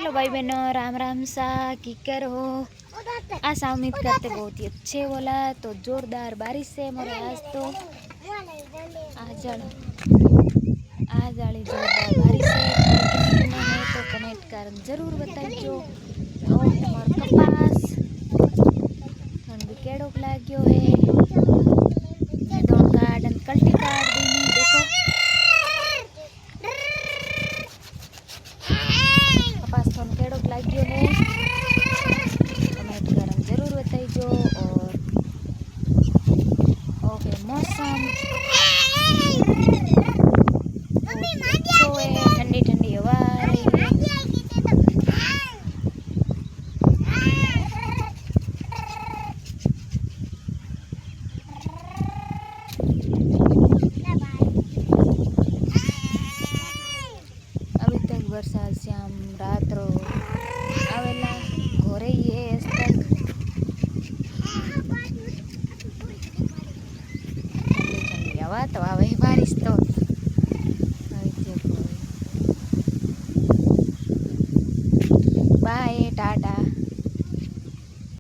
Hello भाई बहनों, राम राम सा की करो। आशा उम्मीद करते बहुत ही अच्छे बोला। तो जोरदार बारिश है मोरे आज तो आज वाली जोरदार बारिश है। कितने कितने है तो कमेंट कर जरूर बताइयो। और हमार कपास भी केड़ोक लाग्यो है। मैं दोन गार्डन कल्टी काट दूंगी। देखो कपास थोन केड़ोक लाग्यो है, कमेंट कर जरूर बताइयो। और ओके मौसम अच्छो है, ठंडी ठंडी हवा आ रही है। अभी तक वरसाद श्याम रात रो आवेला घोरे ही है आज तक। ठंडी ठंडी हवा तो आवे